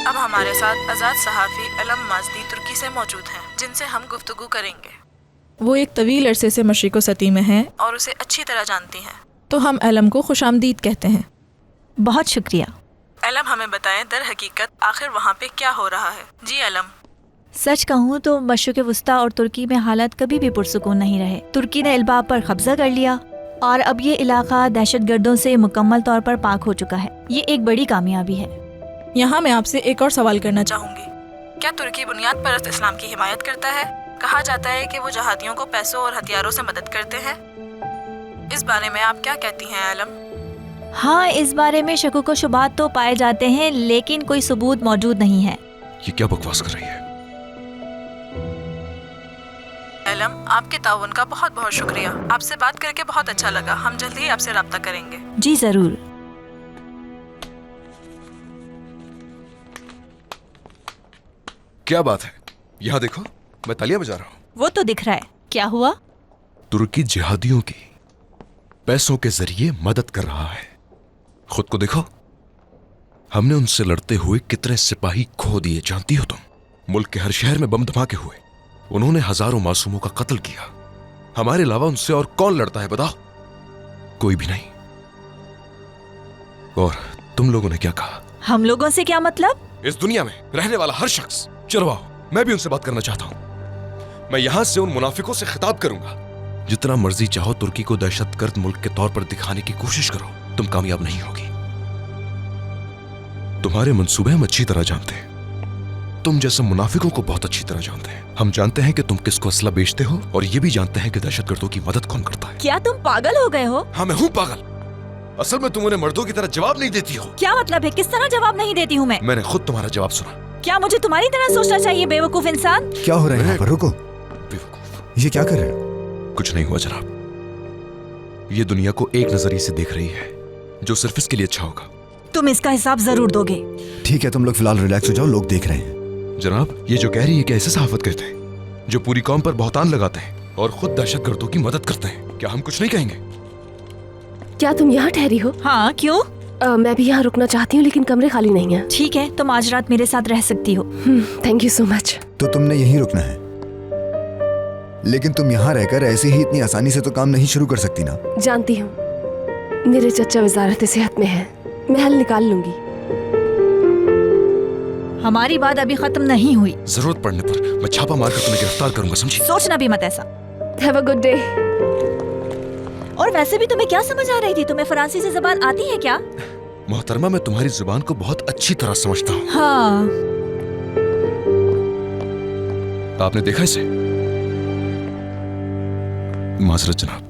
अब हमारे साथ आज़ाद सहाफ़ी अलम माजदी तुर्की से मौजूद हैं, जिनसे हम गुफ्तगू करेंगे। वो एक तवील अरसे से मशरिक़ व सती में हैं और उसे अच्छी तरह जानती हैं, तो हम अलम को खुशामदीद कहते हैं। बहुत शुक्रिया। अलम, हमें बताएं दर हकीकत आखिर वहाँ पे क्या हो रहा है। जी अलम। सच कहूँ तो मशरिक़ वस्ता और तुर्की में हालात कभी भी पुरसुकून नहीं रहे। तुर्की ने इल्बाब पर कब्जा कर लिया और अब ये इलाका दहशतगर्दों से मुकम्मल तौर पर पाक हो चुका है। ये एक बड़ी कामयाबी है। यहाँ मैं आपसे एक और सवाल करना चाहूँगी। क्या तुर्की बुनियाद परस्त इस्लाम की हिमायत करता है? कहा जाता है कि वो जहादियों को पैसों और हथियारों से मदद करते हैं। इस बारे में आप क्या कहती हैं अलम? हाँ, इस बारे में शकुक व शुबात तो पाए जाते हैं, लेकिन कोई सबूत मौजूद नहीं है। ये क्या बकवास कर रही है? अलम, आपके ताउन का बहुत बहुत शुक्रिया। आपसे बात करके बहुत अच्छा लगा। हम जल्दी ही आपसे राब्ता करेंगे। जी जरूर। क्या बात है? यहाँ देखो, मैं तालियां बजा रहा हूँ। वो तो दिख रहा है। क्या हुआ? तुर्की जिहादियों की पैसों के जरिए मदद कर रहा है। खुद को देखो, हमने उनसे लड़ते हुए कितने सिपाही खो दिए जानती हो तुम? मुल्क के हर शहर में बम धमाके हुए। उन्होंने हजारों मासूमों का कत्ल किया। हमारे अलावा उनसे और कौन लड़ता है बताओ? कोई भी नहीं। और तुम लोगों ने क्या कहा? हम लोगों से क्या मतलब? इस दुनिया में रहने वाला हर शख्स, चलो आओ, मैं भी उनसे बात करना चाहता हूं। मैं यहां से उन मुनाफिकों से खिताब करूंगा। जितना मर्जी चाहो तुर्की को दहशतगर्द मुल्क के तौर पर दिखाने की कोशिश करो, तुम कामयाब नहीं होगी। तुम्हारे मंसूबे हम अच्छी तरह जानते हैं। तुम जैसे मुनाफिकों को बहुत अच्छी तरह जानते हैं। हम जानते हैं कि तुम किसको असला बेचते हो और ये भी जानते हैं कि दहशतगर्दों की मदद कौन करता है। क्या तुम पागल हो गए हो? हाँ, मैं हूँ पागल। असल में तुम उन्हें मर्दों की तरह जवाब नहीं देती हो। क्या मतलब है? किस तरह जवाब नहीं देती हूँ मैं? मैंने खुद तुम्हारा जवाब सुना। क्या मुझे तुम्हारी तरह सोचना चाहिए, बेवकूफ इंसान? क्या हो रहा है यहाँ पर? रुको, बेवकूफ। ये क्या कर रहे हो? कुछ नहीं हुआ जनाब। ये दुनिया को एक नजरिए से देख रही है, जो सिर्फ इसके लिए अच्छा होगा। तुम इसका हिसाब जरूर दोगे। ठीक है, तुम लोग फिलहाल रिलैक्स हो जाओ, लोग देख रहे हैं। जनाब, ये जो कह रही है कि ऐसे सहाफत करते हैं जो पूरी कौम पर बहुतान लगाते हैं और खुद दहशतगर्दों की मदद करते हैं। क्या हम कुछ नहीं कहेंगे? क्या तुम यहाँ ठहरी हो? हाँ, क्यों? मैं भी यहाँ रुकना चाहती हूँ, लेकिन कमरे खाली नहीं है। ठीक है, तुम आज रात मेरे साथ रह सकती हो। Thank you so much. तो तुमने यहीं रुकना है, लेकिन तुम यहाँ रहकर ऐसे ही इतनी आसानी से तो काम नहीं शुरू कर सकती ना। जानती हूँ, मेरे चचा वजारत सेहत में है, मैं हल निकाल लूंगी। हमारी बात अभी खत्म नहीं हुई। जरूरत पड़ने पर मैं छापा मारकर तुम्हें गिरफ्तार करूंगा, समझी? सोचना भी मत ऐसा। Have a good day. और वैसे भी तुम्हें क्या समझ आ रही थी? तुम्हें फ्रांसी से ज़बान आती है क्या? मोहतरमा, मैं तुम्हारी जुबान को बहुत अच्छी तरह समझता हूँ। हाँ। आपने देखा इसे? माजरत जनाब।